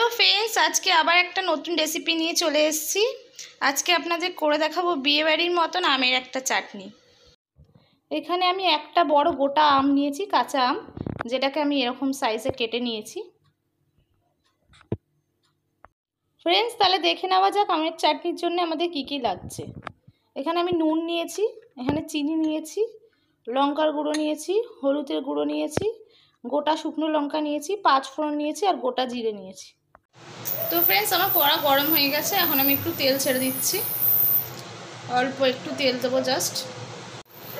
Hello friends, আজকে আবার একটা নতুন রেসিপি নিয়ে চলে এসেছি। আজকে আপনাদের করে দেখাবো বিয়েবাড়ির মতন আমের একটা চাটনি। এখানে আমি একটা বড় গোটা আম নিয়েছি, কাঁচা আম, যেটাকে আমি এরকম সাইজে কেটে নিয়েছি। ফ্রেন্ডস, তাহলে দেখে নেওয়া যাক আমের চাটনির জন্য আমাদের কি কি লাগছে। এখানে আমি নুন নিয়েছি, এখানে চিনি নিয়েছি, লঙ্কার গুঁড়ো নিয়েছি, হলুদের গুঁড়ো নিয়েছি, গোটা শুকনো লঙ্কা নিয়েছি, 5 ফোড়ন নিয়েছি আর গোটা জিরে নিয়েছি। তো ফ্রেন্ডস, আমার কড়া গরম হয়ে গেছে। এখন আমি একটু তেল ছেড়ে দিচ্ছি, অল্প একটু তেল দেবো জাস্ট।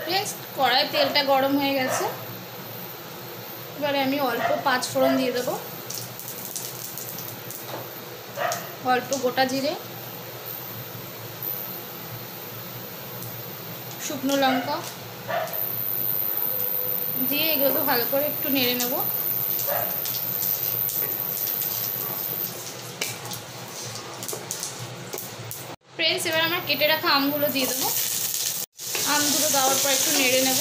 ফ্রেন্ডস, কড়ায় তেলটা গরম হয়ে গেছে। এবারে আমি অল্প 5 ফোড়ন দিয়ে দেবো, অল্প গোটা জিরে, শুকনো লঙ্কা দিয়ে এগুলোকে ভালো করে একটু নেড়ে নেব। ফ্রেন্ডস, এবার আমরা কেটে রাখা আমগুলো দিয়ে দেবো। আমগুলো দেওয়ার পর একটু নেড়ে নেব।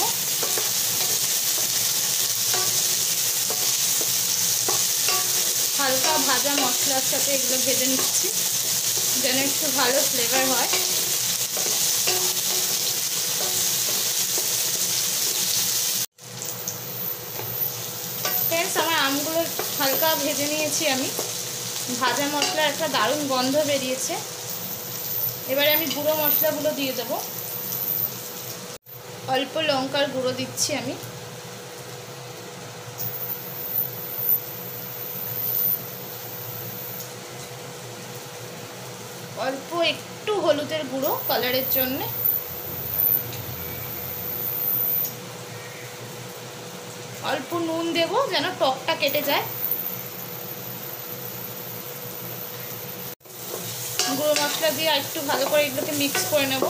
হালকা ভাজা মশলার সাথে এগুলো ভেজে নিচ্ছি, যেন একটু ভালো ফ্লেভার হয়। ফ্রেন্ডস, আমার আমগুলো হালকা ভেজে নিয়েছি আমি। ভাজা মশলার একটা দারুণ গন্ধ বেরিয়েছে। এবারে আমি গুঁড়ো মশলাগুলো দিয়ে দেবো। অল্প লঙ্কার গুঁড়ো দিচ্ছি আমি, অল্প একটু হলুদের গুঁড়ো কালারের জন্য, অল্প নুন দেব যেন টকটা কেটে যায়। গুঁড়ো মশলা দিয়ে একটু ভালো করে এগুলোকে মিক্স করে নেব।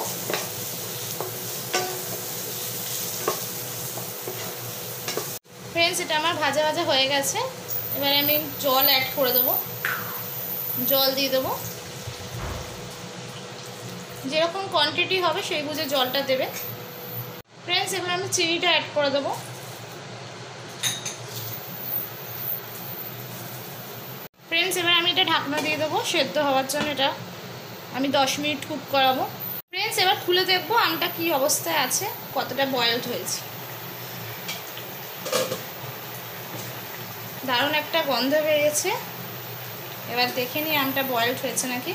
ফ্রেন্ডস, এটা আমার ভাজা ভাজা হয়ে গেছে। এবারে আমি জল অ্যাড করে দেবো, জল দিয়ে দেবো। যেরকম কোয়ান্টিটি হবে সেই বুঝে জলটা দেবে। ফ্রেন্ডস, এবার আমি চিনিটা অ্যাড করে দেবো। ফ্রেন্ডস, এবার আমি এটা ঢাকনা দিয়ে দেবো সেদ্ধ হওয়ার জন্য। এটা আমি 10 মিনিট কুক করাবো। ফ্রেন্ডস, এবার খুলে দেখবো আমটা কি অবস্থায় আছে, কতটা বয়েলড হয়েছে। দারুণ একটা গন্ধ বেরিয়েছে। এবার দেখে নিই আমটা বয়েলড হয়েছে নাকি।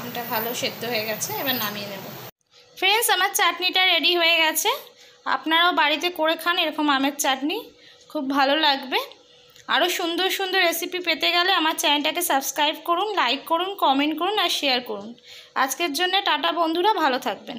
আমটা ভালো সেদ্ধ হয়ে গেছে, এবার নামিয়ে নেব। ফ্রেন্ডস, আমার চাটনিটা রেডি হয়ে গেছে। আপনারাও বাড়িতে করে খান এরকম আমের চাটনি, খুব ভালো লাগবে। আরও সুন্দর সুন্দর রেসিপি পেতে গেলে আমার চ্যানেলটাকে সাবস্ক্রাইব করুন, লাইক করুন, কমেন্ট করুন আর শেয়ার করুন। আজকের জন্য টাটা বন্ধুরা, ভালো থাকবেন।